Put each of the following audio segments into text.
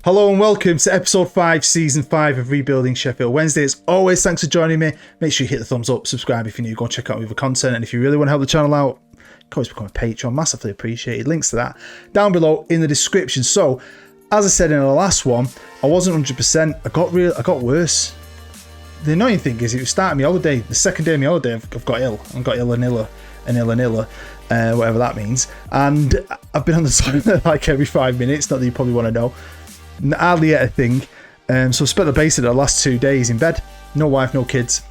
Hello and welcome to episode 5, season 5 of Rebuilding Sheffield Wednesday. As always, thanks for joining me. Make sure you hit the thumbs up, subscribe if you're new, go and check out other content. And if you really want to help the channel out, you can always become a Patreon, massively appreciated. Links to that down below in the description. So, as I said in the last one, I wasn't 100%. I got worse. The annoying thing is, it was starting my holiday. The second day of my holiday, I've got ill. I've got ill and iller, whatever that means. And I've been on the toilet like every 5 minutes. Not that you probably want to know. Hardly ate a thing. So I spent the base of the last 2 days in bed. No wife, no kids.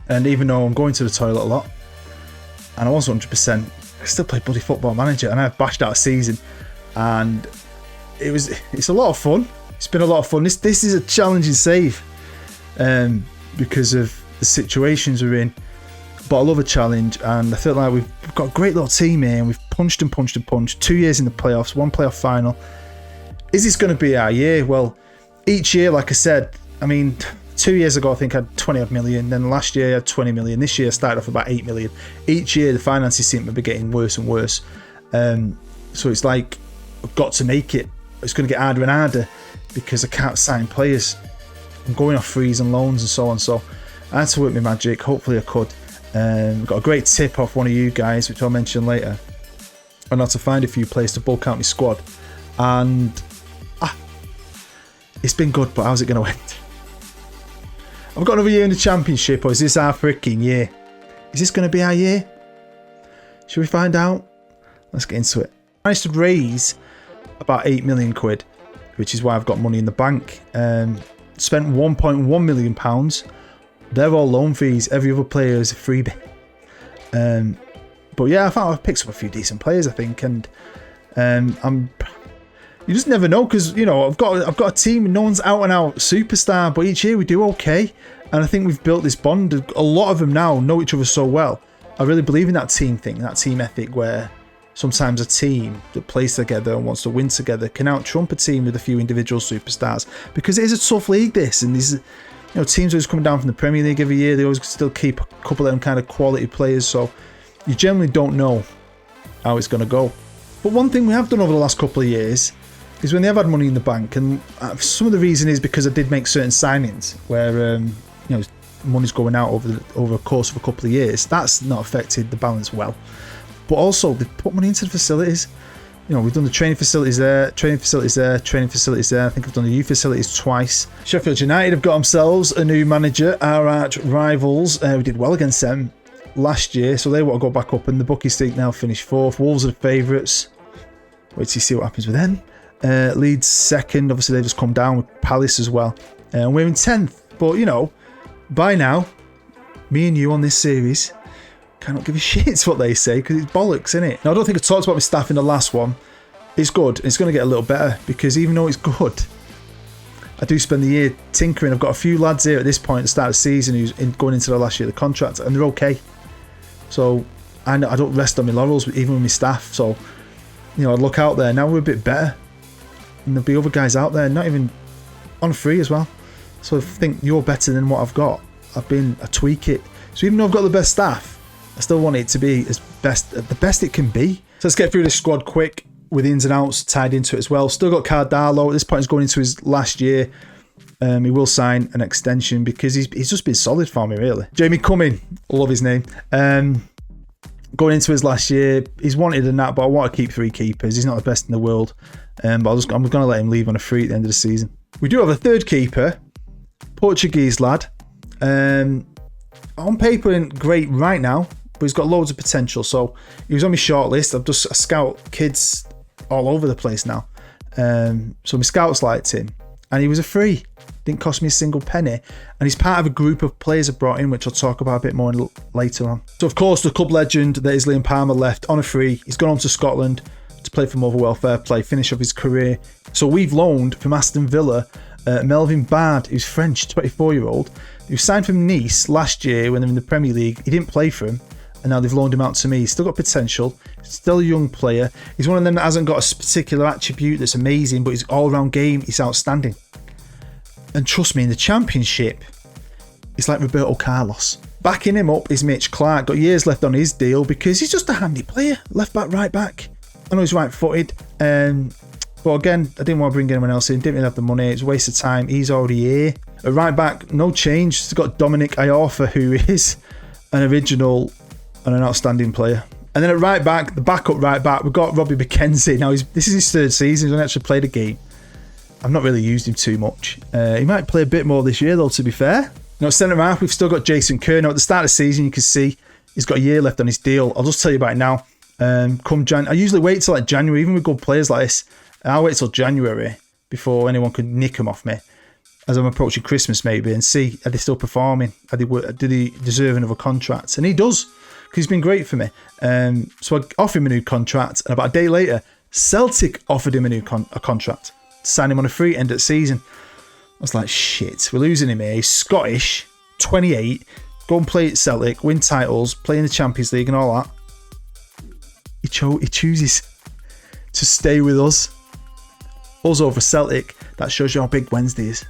And even though I'm going to the toilet a lot, and I was 100%, I still play bloody Football Manager, and I've bashed out a season. And it's a lot of fun. It's been a lot of fun. This is a challenging save because of the situations we're in. But I love a challenge, and I feel like we've got a great little team here, and we've punched and punched and punched. 2 years in the playoffs, 1 playoff final. Is this going to be our year? Well, each year, like I said, 2 years ago I think I had 20 odd million, then last year I had 20 million, this year I started off about 8 million. Each year the finances seem to be getting worse and worse. So it's like, I've got to make it. It's going to get harder and harder because I can't sign players. I'm going off frees and loans and so on, so I had to work my magic. Hopefully I could. Got a great tip off one of you guys, which I'll mention later, on how to find a few players to bulk out my squad. And it's been good, but how's it going to end? I've got another year in the Championship, or is this our freaking year? Is this going to be our year? Should we find out? Let's get into it. I managed to raise about 8 million quid, which is why I've got money in the bank. Spent 1.1 million pounds. They're all loan fees. Every other player is a freebie. But yeah, I thought I've picked up a few decent players, I think, and you just never know, because I've got a team and no one's out and out superstar, but each year we do okay, and I think we've built this bond. A lot of them now know each other so well. I really believe in that team thing, that team ethic, where sometimes a team that plays together and wants to win together can out-trump a team with a few individual superstars, because it is a tough league, this, and these teams always coming down from the Premier League every year. They always still keep a couple of them kind of quality players, so you generally don't know how it's going to go. But one thing we have done over the last couple of years is when they have had money in the bank, and some of the reason is because I did make certain signings where money's going out over a course of a couple of years. That's not affected the balance well. But also they've put money into the facilities. We've done the training facilities there, training facilities there, training facilities there. I think I've done the youth facilities twice. Sheffield United have got themselves a new manager, our arch rivals. We did well against them last year, so they want to go back up, and the bookies think now finish 4th. Wolves are the favourites. Wait till you see what happens with them. Leeds 2nd, obviously they just come down with Palace as well. And we're in 10th, but by now, me and you on this series cannot give a shit what they say, because it's bollocks, isn't it? Now, I don't think I talked about my staff in the last one. It's good. It's going to get a little better, because even though it's good, I do spend the year tinkering. I've got a few lads here at this point at the start of the season who's going into their last year of the contract, and they're okay. So I don't rest on my laurels, even with my staff. So I look out there. Now we're a bit better. And there'll be other guys out there, not even on free as well. So I think you're better than what I've got. I tweak it. So even though I've got the best staff, I still want it to be the best it can be. So let's get through this squad quick with ins and outs tied into it as well. Still got Cardalo. At this point, he's going into his last year. He will sign an extension because he's just been solid for me, really. Jamie Cumming, I love his name. Going into his last year, he's wanted in that, but I want to keep 3 keepers. He's not the best in the world. But I'm going to let him leave on a free at the end of the season. We do have a 3rd keeper, Portuguese lad. On paper, isn't great right now, but he's got loads of potential. So he was on my shortlist. I scout kids all over the place now. So my scouts liked him, and he was a free. Didn't cost me a single penny, and he's part of a group of players I've brought in, which I'll talk about a bit more later on. So of course, the club legend that is Liam Palmer left on a free. He's gone on to Scotland to play for Motherwell, fair play, finish off his career. So we've loaned from Aston Villa Melvin Bard, who's French, 24-year-old, who signed from Nice last year when they're in the Premier League. He didn't play for him, and now they've loaned him out to me. He's still got potential, still a young player. He's one of them that hasn't got a particular attribute that's amazing, but his all-round game is outstanding. And trust me, in the Championship, it's like Roberto Carlos. Backing him up is Mitch Clark. Got years left on his deal because he's just a handy player. Left back, right back. I know he's right-footed. But again, I didn't want to bring anyone else in. Didn't really have the money. It's a waste of time. He's already here. At right back, no change. He's got Dominic Iorfa, who is an original and an outstanding player. And then at right back, the backup right back, we've got Robbie McKenzie. Now, this is his third season. He's only actually played a game. I've not really used him too much. He might play a bit more this year, though, to be fair. Now, centre half, we've still got Jason Kerr. Now, at the start of the season, you can see he's got a year left on his deal. I'll just tell you about it now. I usually wait till like January, even with good players like this. I'll wait till January before anyone can nick him off me, as I'm approaching Christmas maybe, and see, are they still performing? Do they deserve another contract? And he does, because he's been great for me. So I offered him a new contract, and about a day later, Celtic offered him a new contract. Signed him on a free end of the season. I was like, shit, we're losing him here. He's Scottish, 28, go and play at Celtic, win titles, play in the Champions League and all that. He chooses to stay with us. Us over Celtic. That shows you how big Wednesday is.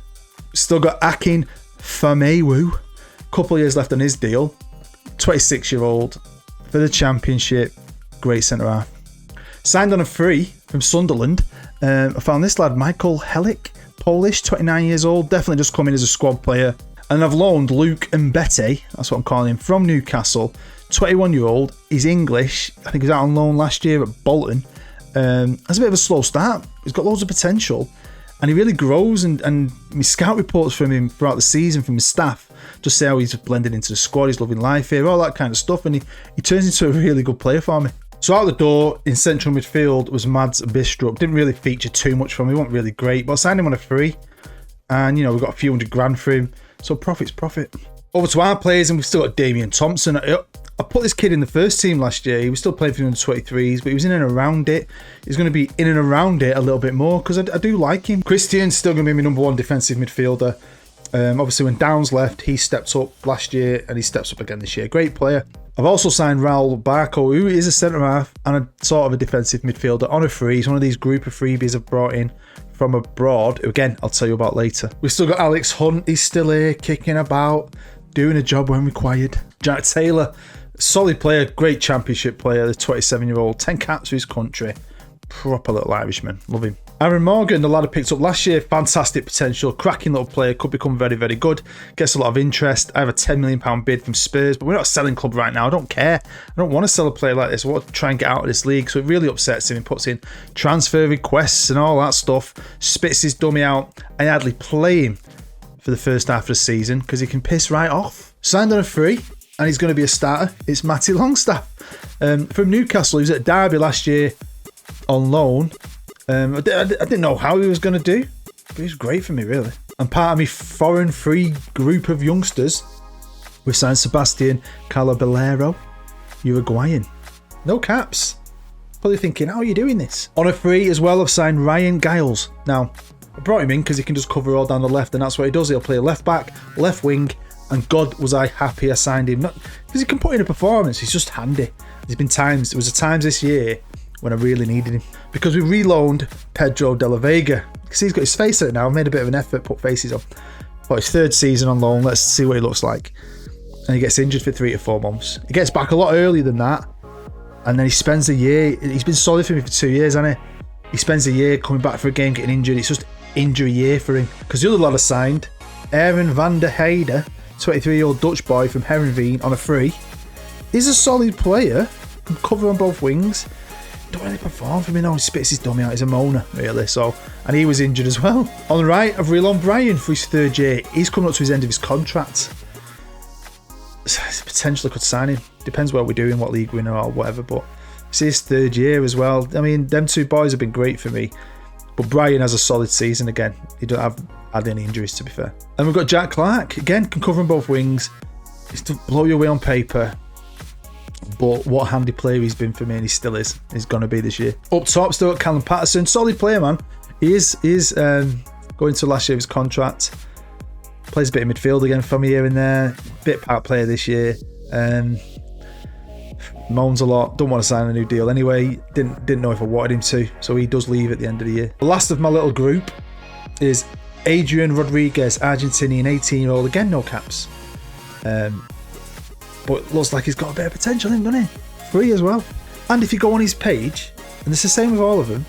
Still got Akin Famewu. Couple of years left on his deal. 26-year-old for the Championship. Great centre half. Signed on a free from Sunderland. I found this lad, Michael Helik, Polish, 29 years old. Definitely just come in as a squad player. And I've loaned Luke Mbete, that's what I'm calling him, from Newcastle. 21-year-old. He's English. I think he was out on loan last year at Bolton. Has a bit of a slow start. He's got loads of potential. And he really grows. And my scout reports from him throughout the season from his staff just say how he's blended into the squad. He's loving life here, all that kind of stuff. And he turns into a really good player for me. So out the door in central midfield was Mads Bistrup. Didn't really feature too much for me. He wasn't really great. But I signed him on a free. And, we got a few $100,000 for him. So profit's profit. Over to our players, and we've still got Damian Thompson. I put this kid in the first team last year. He was still playing for the under-23s, but he was in and around it. He's going to be in and around it a little bit more because I do like him. Christian's still going to be my number one defensive midfielder. Obviously, when Downs left, he stepped up last year and he steps up again this year. Great player. I've also signed Raul Barco, who is a centre-half and a sort of a defensive midfielder on a free. He's one of these group of freebies I've brought in from abroad. Again, I'll tell you about later. We've still got Alex Hunt. He's still here, kicking about, doing a job when required. Jack Taylor, solid player, great Championship player, the 27-year-old, 10 caps for his country. Proper little Irishman. Love him. Aaron Morgan, the lad I picked up last year, fantastic potential, cracking little player, could become very, very good. Gets a lot of interest. I have a £10 million bid from Spurs, but we're not a selling club right now. I don't care. I don't want to sell a player like this. I want to try and get out of this league. So it really upsets him. He puts in transfer requests and all that stuff, spits his dummy out. I hardly play him for the first half of the season because he can piss right off. Signed on a free, and he's going to be a starter. It's Matty Longstaff from Newcastle. He was at Derby last year on loan. I didn't know how he was going to do, but he was great for me, really. And part of my foreign free group of youngsters, we've signed Sebastian Calabellero, Uruguayan. No caps. Probably thinking, how are you doing this? On a free as well, I've signed Ryan Giles. Now, I brought him in because he can just cover all down the left, and that's what he does. He'll play left back, left wing, and God was I happy I signed him. Not because he can put in a performance, he's just handy. There was times this year when I really needed him. Because we reloaned Pedro de la Vega. Because he's got his face on it now. I've made a bit of an effort, put faces on. But his third season on loan, let's see what he looks like. And he gets injured for 3 to 4 months. He gets back a lot earlier than that. And then he spends a year. He's been solid for me for 2 years, hasn't he? He spends a year coming back for a game, getting injured. It's just injury year for him. Because the other lad I signed, Aaron van der Heide, 23-year-old Dutch boy from Heerenveen on a free. He's a solid player. Can cover on both wings. Don't really perform for me now. He spits his dummy out. He's a moaner, really. And he was injured as well. On the right, I've Real O'Brien for his third year. He's coming up to his end of his contract. Potentially could sign him. Depends what we're doing, what league we're in or whatever. But it's his third year as well. I mean, them two boys have been great for me. But Brian has a solid season again. He don't have had any injuries, to be fair. And we've got Jack Clark. Again, can cover on both wings. He's to blow you away on paper. But what a handy player he's been for me, and he still is. He's going to be this year. Up top, still got Callum Patterson. Solid player, man. He is going to last year of his contract. Plays a bit of midfield again for me here and there. Bit part player this year. Moans a lot. Don't want to sign a new deal anyway. Didn't know if I wanted him to. So he does leave at the end of the year. The last of my little group is Adrian Rodriguez, Argentinian, 18-year-old. Again, no caps. But looks like he's got a bit of potential in him, doesn't he? Free as well. And if you go on his page, and it's the same with all of them,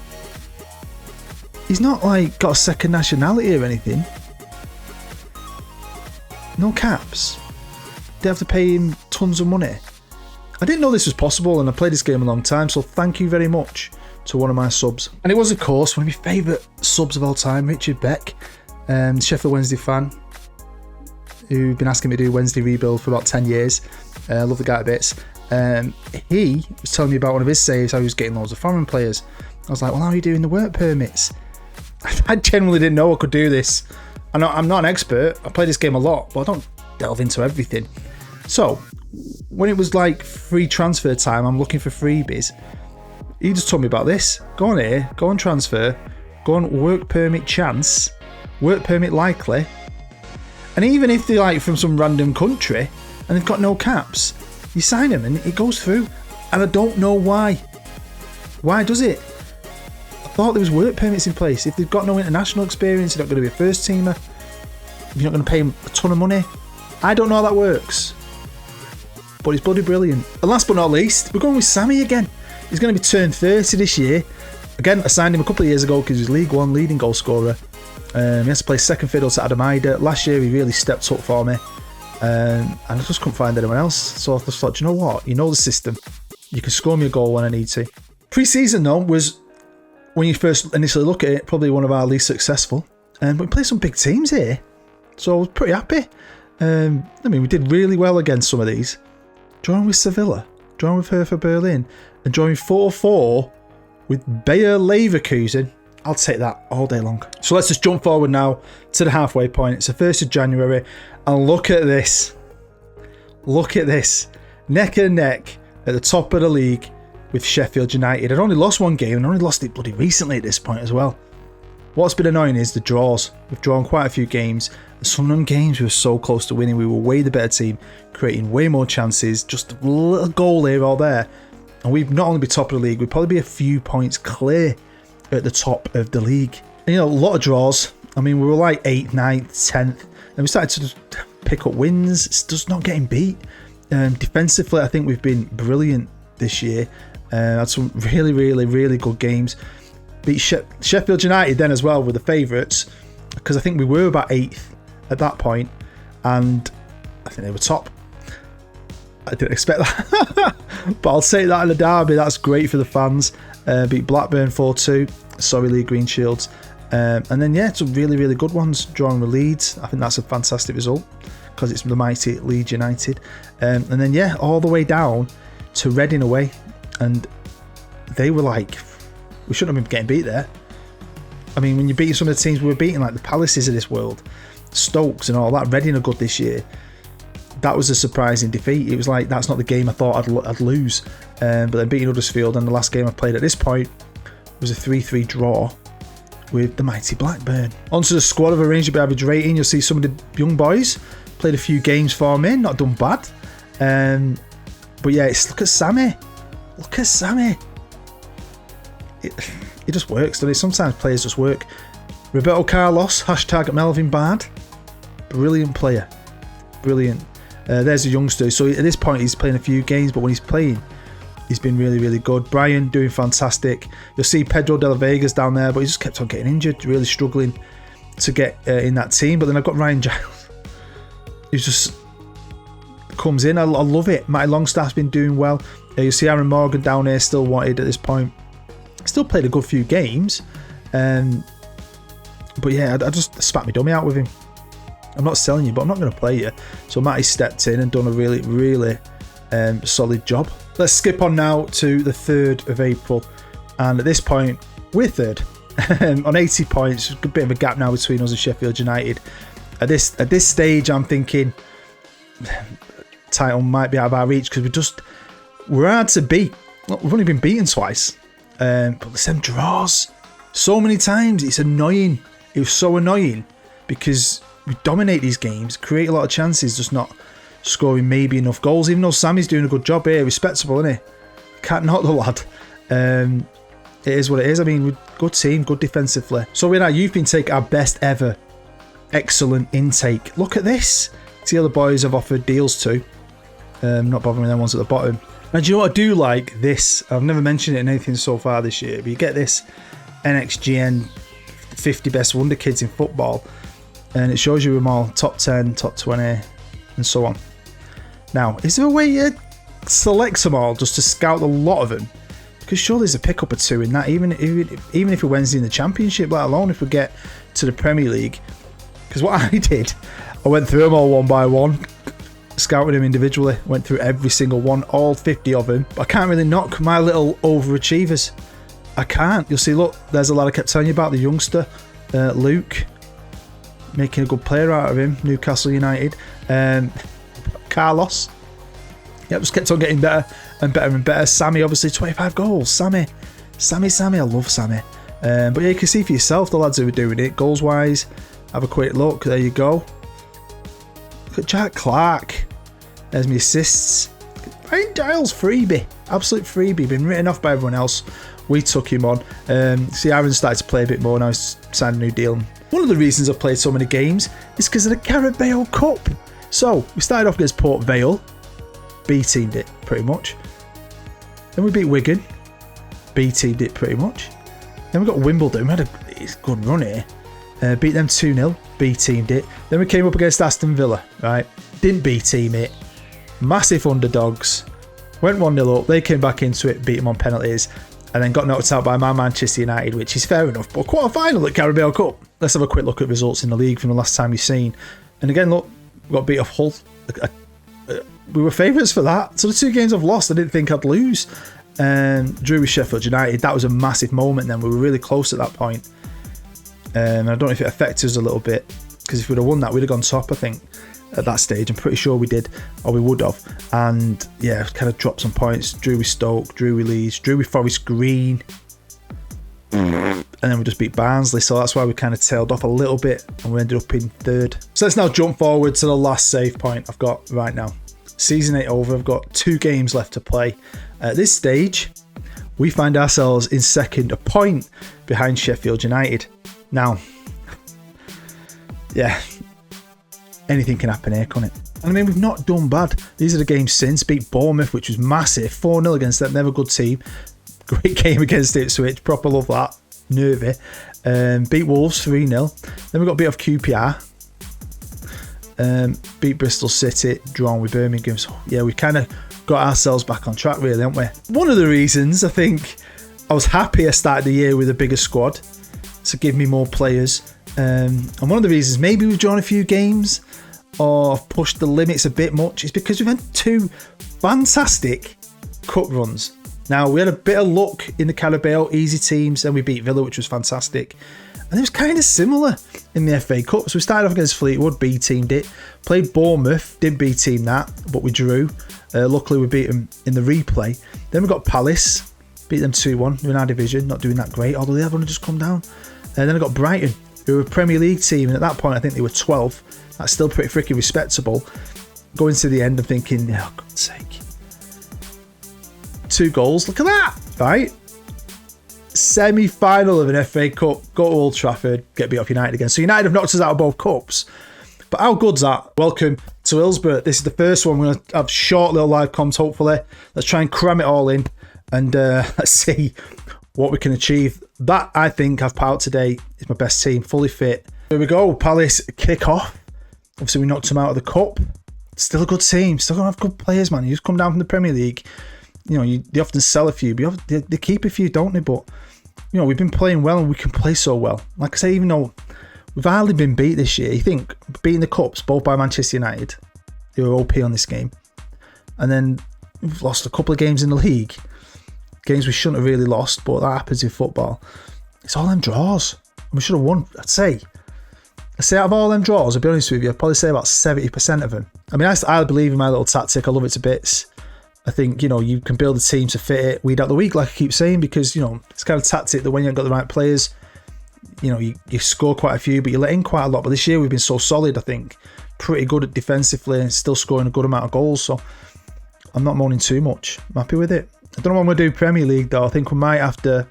He's not like got a second nationality or anything. No caps. They have to pay him tons of money. I didn't know this was possible, and I played this game a long time, so thank you very much to one of my subs. And it was, of course, one of my favourite subs of all time, Richard Beck, Sheffield Wednesday fan, who've been asking me to do Wednesday Rebuild for about 10 years. I love the guy to bits. He was telling me about one of his saves, how he was getting loads of foreign players. I was like, well, how are you doing the work permits? I genuinely didn't know I could do this. I'm not an expert. I play this game a lot, but I don't delve into everything. So, when it was like free transfer time, I'm looking for freebies. He just told me about this. Go on here, go on transfer, go on work permit chance, work permit likely. And even if they're like from some random country and they've got no caps, you sign them and it goes through. And I don't know why. Why does it? I thought there was work permits in place. If they've got no international experience, they're not going to be a first teamer. You're not going to pay them a ton of money. I don't know how that works. But it's bloody brilliant. And last but not least, we're going with Sammy again. He's going to be turned 30 this year. Again, I signed him a couple of years ago because he's League One leading goal scorer. He has to play second fiddle to Adam Ida. Last year, he really stepped up for me. And I just couldn't find anyone else. So I just thought, do you know what? You know the system. You can score me a goal when I need to. Pre-season, though, was, when you first initially look at it, probably one of our least successful. But we played some big teams here. So I was pretty happy. We did really well against some of these. Drawing with Sevilla, drawing with Hertha Berlin, and drawing 4-4 with Bayer Leverkusen. I'll take that all day long. So let's just jump forward now to the halfway point. It's the 1st of January, and look at this. Look at this. Neck and neck at the top of the league with Sheffield United. I'd only lost one game, and only lost it bloody recently at this point as well. What's been annoying is the draws. We've drawn quite a few games. Some of them games we were so close to winning. We were way the better team, creating way more chances. Just a little goal here or there. And we'd not only be top of the league, we'd probably be a few points clear at the top of the league. And, a lot of draws. We were like 8th, 9th, 10th. And we started to just pick up wins. It's just not getting beat. Defensively, I think we've been brilliant this year. Had some really, really, really good games. Beat Sheffield United then as well were the favourites, because I think we were about 8th at that point, and I think they were top. I didn't expect that, but I'll take that in the derby. That's great for the fans. Beat Blackburn 4-2. Sorry, Lee Green Shields. And then some really, really good ones. Drawing with Leeds. I think that's a fantastic result because it's the mighty Leeds United. And then all the way down to Reading away, and they were like, we shouldn't have been getting beat there. When you're beating some of the teams we were beating, like the Palaces of this world, Stokes and all that, Reading are good this year. That was a surprising defeat. It was like, that's not the game I thought I'd lose. But then beating Huddersfield, and the last game I played at this point was a 3-3 draw with the mighty Blackburn. Onto the squad I've arranged a bit average rating. You'll see some of the young boys played a few games for me, not done bad. But look at Sammy. Look at Sammy. It just works, doesn't it? Sometimes players just work. Roberto Carlos, hashtag Melvin Bard. Brilliant player. Brilliant. There's a youngster. So at this point, he's playing a few games, but when he's playing, he's been really, really good. Brian doing fantastic. You'll see Pedro de la Vega's down there, but he just kept on getting injured, really struggling to get in that team. But then I've got Ryan Giles, who just comes in. I love it. Matty Longstaff's been doing well. You see Aaron Morgan down here, still wanted at this point. Still played a good few games. But I just spat my dummy out with him. I'm not selling you, but I'm not going to play you. So Matty stepped in and done a really, really solid job. Let's skip on now to the 3rd of April. And at this point, we're 3rd on 80 points. A bit of a gap now between us and Sheffield United. At this stage, I'm thinking title might be out of our reach because we're hard to beat. We've only been beaten twice. But the same draws so many times. It's annoying. It was so annoying because we dominate these games, create a lot of chances, just not scoring maybe enough goals. Even though Sammy's doing a good job here, respectable, isn't he? Can't knock the lad. It is what it is. Good team, good defensively. So in our youth intake, our best ever, excellent intake. Look at this. See, other boys have offered deals to. Not bothering them ones at the bottom. And do you know what I do like? This. I've never mentioned it in anything so far this year, but you get this NXGN 50 best wonder kids in football, and it shows you them all top 10, top 20, and so on. Now, is there a way to select them all just to scout a lot of them? Because surely there's a pickup or two in that, even if we're Wednesday in the Championship, let alone if we get to the Premier League. Because what I did, I went through them all one by one, scouted them individually, went through every single one, all 50 of them. But I can't really knock my little overachievers. I can't. You'll see, look, there's a lad I kept telling you about, the youngster, Luke, making a good player out of him, Newcastle United. Carlos, yeah, just kept on getting better and better and better. Sammy, obviously, 25 goals. Sammy, I love Sammy. But yeah, you can see for yourself the lads who are doing it, goals wise. Have a quick look. There you go. Look at Jack Clark. There's my assists. Ryan Giles, freebie, absolute freebie. Been written off by everyone else. We took him on. See, Aaron started to play a bit more now. He's signed a new deal. One of the reasons I've played so many games is because of the Carabao Cup. So we started off against Port Vale. B-teamed it pretty much. Then we beat Wigan. B-teamed it pretty much. Then we got Wimbledon. We had a good run here. Beat them 2-0. B-teamed it. Then we came up against Aston Villa. Right. Didn't B-team it. Massive underdogs. Went 1-0 up. They came back into it. Beat them on penalties. And then got knocked out by my Manchester United, which is fair enough. But quarter-final at Carabao Cup. Let's have a quick look at results in the league from the last time you've seen. And again, look, we got beat off Hull. We were favourites for that. So the 2 games I've lost, I didn't think I'd lose. Drew with Sheffield United. That was a massive moment then. We were really close at that point. And I don't know if it affected us a little bit. Because if we'd have won that, we'd have gone top, I think, at that stage. I'm pretty sure we did. Or we would have. And yeah, kind of dropped some points. Drew with Stoke. Drew with Leeds. Drew with Forest Green. And then we just beat Barnsley, so that's why we kind of tailed off a little bit and we ended up in 3rd. So let's now jump forward to the last save point I've got right now. Season 8 over, I've got 2 games left to play. At this stage, we find ourselves in 2nd, a point behind Sheffield United. Now, yeah, anything can happen here, can't it? And I mean, we've not done bad. These are the games since. Beat Bournemouth, which was massive, 4-0 against them, never a good team. Great game against Ipswich, proper love that. Nervy. Beat Wolves 3-0. Then we got beat off QPR. Beat Bristol City. Drawn with Birmingham. So yeah, we kind of got ourselves back on track, really, haven't we? One of the reasons I think I was happy I started the year with a bigger squad to give me more players. And one of the reasons maybe we've drawn a few games or pushed the limits a bit much is because we've had 2 fantastic cup runs. Now, we had a bit of luck in the Carabao, easy teams, then we beat Villa, which was fantastic. And it was kind of similar in the FA Cup. So we started off against Fleetwood, B-teamed it. Played Bournemouth, didn't B-team that, but we drew. Luckily, we beat them in the replay. Then we got Palace, beat them 2-1, in our division, not doing that great, although they have only just come down. And then I got Brighton, who were a Premier League team, and at that point, I think they were 12th. That's still pretty freaking respectable. Going to the end and thinking, oh, God's sake. 2 goals, look at that, right? Semi-final of an FA Cup, go to Old Trafford, get beat off United again. So United have knocked us out of both cups. But how good's that? Welcome to Hillsborough. This is the first one. We're going to have short little live comms, hopefully. Let's try and cram it all in and let's see what we can achieve. That, I think, I've put out today is my best team, fully fit. Here we go, Palace kick off. Obviously, we knocked them out of the cup. Still a good team, still going to have good players, man. You just come down from the Premier League. You know, they often sell a few, but they keep a few, don't they? But, you know, we've been playing well and we can play so well. Like I say, even though we've hardly been beat this year, you think beating the Cups, both by Manchester United, they were OP on this game. And then we've lost a couple of games in the league. Games we shouldn't have really lost, but that happens in football. It's all them draws. And we should have won, I'd say out of all them draws, I'll be honest with you, I'd probably say about 70% of them. I mean, I believe in my little tactic. I love it to bits. I think, you know, you can build a team to fit it week out the week, like I keep saying, because, you know, it's kind of tactic that when you haven't got the right players, you know, you score quite a few, but you let in quite a lot. But this year we've been so solid, I think. Pretty good at defensively and still scoring a good amount of goals. So I'm not moaning too much. I'm happy with it. I don't know what I'm going to do Premier League, though. I think we might have to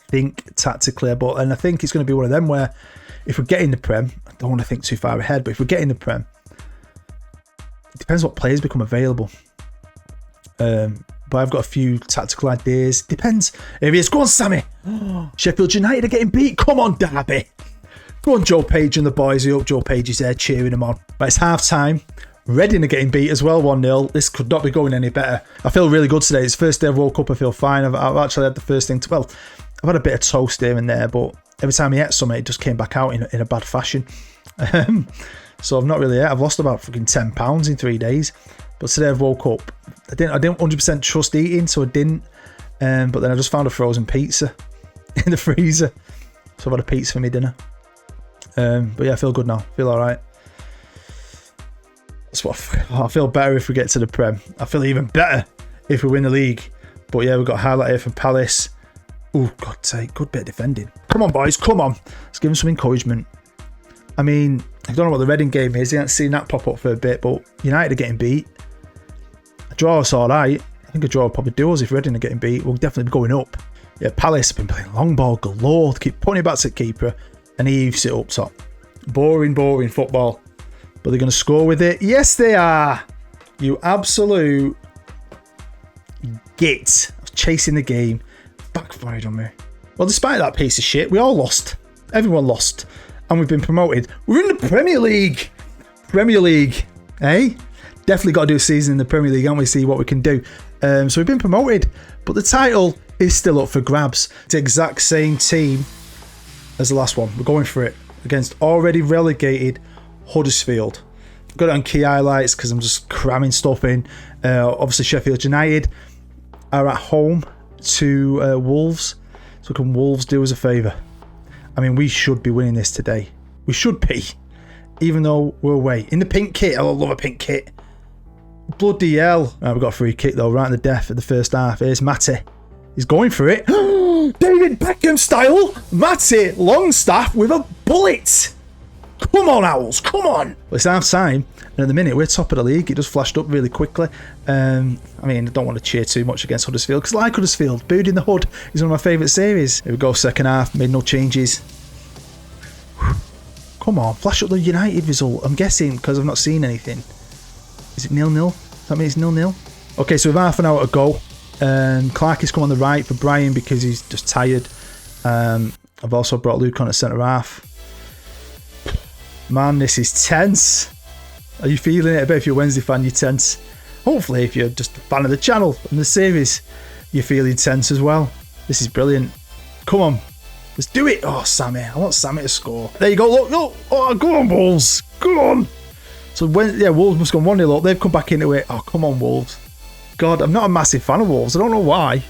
think tactically. And I think it's going to be one of them where if we get in the Prem, I don't want to think too far ahead, but if we get in the Prem, it depends what players become available. but I've got a few tactical ideas. Depends. Here he is. Go on, Sammy. Sheffield United are getting beat. Come on, Derby. Go on, Joe Page and the boys. I hope Joe Page is there cheering them on. But it's half time. Reading are getting beat as well, 1-0. This could not be going any better. I feel really good today. It's the first day I've woke up. I feel fine. I've actually had the first thing. Well, I've had a bit of toast here and there, but every time I ate something, it just came back out in a bad fashion. So I've not really ate. I've lost about fucking 10 pounds in 3 days. But today I've woke up. I didn't 100% trust eating, so I didn't. But then I just found a frozen pizza in the freezer. So I've had a pizza for my dinner. But yeah, I feel good now. I feel all right. I feel better if we get to the Prem. I feel even better if we win the league. But yeah, we've got a highlight here from Palace. Oh, God's sake, good bit of defending. Come on, boys, come on. Let's give them some encouragement. I mean, I don't know what the Reading game is. I haven't seen that pop up for a bit, but United are getting beat. A draw is all right. I think a draw will probably do us if Reading are getting beat. We'll definitely be going up. Yeah, Palace have been playing long ball galore. They keep putting it back to the keeper and he heaves it up top. Boring football. But they're going to score with it. Yes, they are. You absolute git. Chasing the game. Backfired on me. Well, despite that piece of shit, we all lost. Everyone lost. And we've been promoted. We're in the Premier League. Premier League. Eh? Definitely got to do a season in the Premier League, haven't we? See what we can do. So we've been promoted. But the title is still up for grabs. It's the exact same team as the last one. We're going for it. Against already relegated Huddersfield. I've got it on key highlights because I'm just cramming stuff in. Obviously, Sheffield United are at home to Wolves. So can Wolves do us a favour? I mean, we should be winning this today. We should be. Even though we're away. In the pink kit. I love a pink kit. Bloody hell. Right, we've got a free kick though, right in the death of the first half. Here's Matty. He's going for it. David Beckham style. Matty Longstaff with a bullet. Come on, Owls, come on. Well, it's half time, and at the minute, we're top of the league. It just flashed up really quickly. I mean, I don't want to cheer too much against Huddersfield, because like Huddersfield, Booed in the Hood is one of my favourite series. Here we go, second half, made no changes. Come on, flash up the United result. I'm guessing, because I've not seen anything. Is it 0-0? That means 0-0? Okay, so with half an hour to go, Clark has come on the right for Brian because he's just tired. I've also brought Luke on at centre half. Man, this is tense. Are you feeling it? I bet if you're a Wednesday fan, you're tense. Hopefully, if you're just a fan of the channel and the series, you're feeling tense as well. This is brilliant. Come on. Let's do it. Oh, Sammy. I want Sammy to score. There you go. Look, look. Oh, go on, Wolves. Go on. So, Wolves must have gone 1-0 up. They've come back into it. Oh, come on, Wolves. God, I'm not a massive fan of Wolves. I don't know why.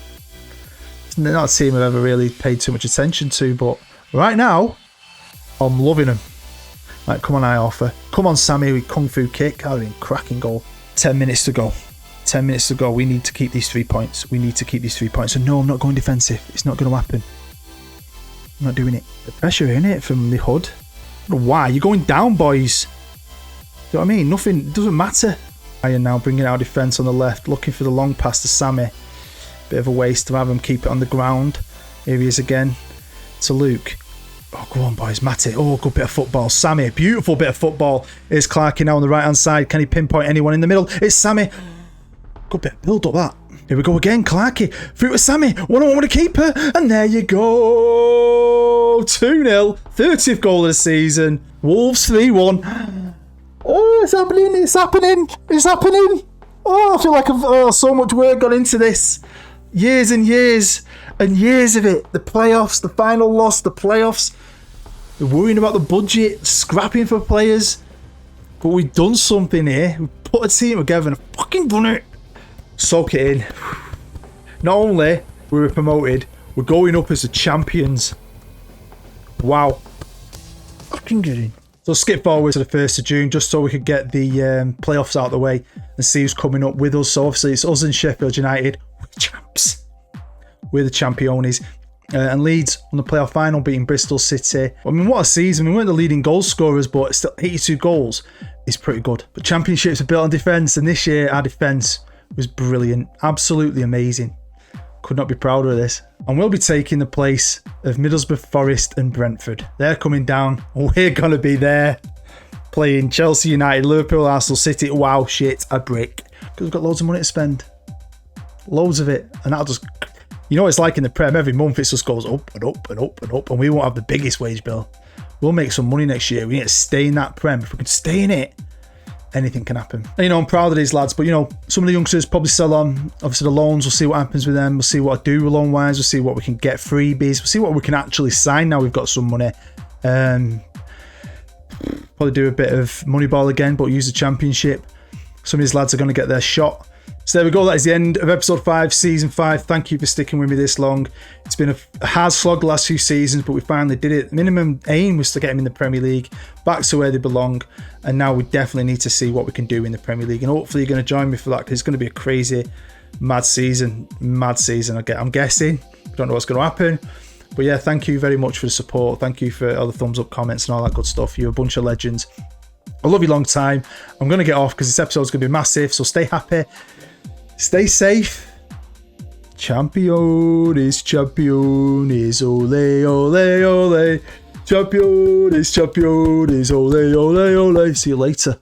It's not a team I've ever really paid too much attention to, but right now, I'm loving them. Right, come on, Arthur. Come on, Sammy, with Kung Fu kick. That would have been cracking goal. 10 minutes to go. 10 minutes to go. We need to keep these 3 points. We need to keep these 3 points. So no, I'm not going defensive. It's not going to happen. I'm not doing it. The pressure, innit, from the Hood. I don't know why. You're going down, boys. You know what I mean? Nothing. It doesn't matter. I am now bringing our defence on the left. Looking for the long pass to Sammy. Bit of a waste to have him keep it on the ground. Here he is again. To Luke. Oh, go on, boys. Matty. Oh, good bit of football. Sammy. Beautiful bit of football. Here's Clarky now on the right-hand side. Can he pinpoint anyone in the middle? It's Sammy. Good bit of build up, that. Here we go again. Clarky. Through to Sammy. 1-on-1 with a keeper. And there you go. 2-0. 30th goal of the season. Wolves 3-1. Oh, it's happening. It's happening. It's happening. Oh, I feel like so much work gone into this. Years and years and years of it. The playoffs, the final loss, the playoffs. We're worrying about the budget, scrapping for players. But we've done something here. We've put a team together and fucking done it. Soak it in. Not only were we promoted, we're going up as the champions. Wow. Fucking good in. So skip forward to the 1st of June just so we could get the playoffs out of the way and see who's coming up with us. So obviously it's us and Sheffield United. We're champs. We're the champions. And Leeds on the playoff final beating Bristol City. I mean, what a season. We weren't the leading goal scorers, but still 82 goals is pretty good. But championships are built on defence, and this year our defence was brilliant. Absolutely amazing. Could not be prouder of this. And we'll be taking the place of Middlesbrough, Forest and Brentford. They're coming down. We're going to be there playing Chelsea United, Liverpool, Arsenal, City. Wow, shit, a brick. Because we've got loads of money to spend. loads of it, and that'll just, you know, it's like in the Prem, every month it just goes up and up and up and up, and we won't have the biggest wage bill. We'll make some money next year. We need to stay in that Prem. If we can stay in it, anything can happen. And, you know, I'm proud of these lads, but, you know, some of the youngsters probably sell on. Obviously the loans, we'll see what happens with them. We'll see what I do loan wise. We'll see what we can get freebies. We'll see what we can actually sign now we've got some money. Probably do a bit of Moneyball again, but use the Championship. Some of these lads are going to get their shot. So there we go. That is the end of episode 5, season 5. Thank you for sticking with me this long. It's been a hard slog the last few seasons, but we finally did it. Minimum aim was to get them in the Premier League, back to where they belong. And now we definitely need to see what we can do in the Premier League. And hopefully you're going to join me for that, because it's going to be a crazy, mad season. I'm guessing. I don't know what's going to happen. But yeah, thank you very much for the support. Thank you for all the thumbs up, comments and all that good stuff. You're a bunch of legends. I love you long time. I'm going to get off because this episode's going to be massive. So stay happy. Stay safe. Champions, ole, ole, ole. Champions, ole, ole, ole. See you later.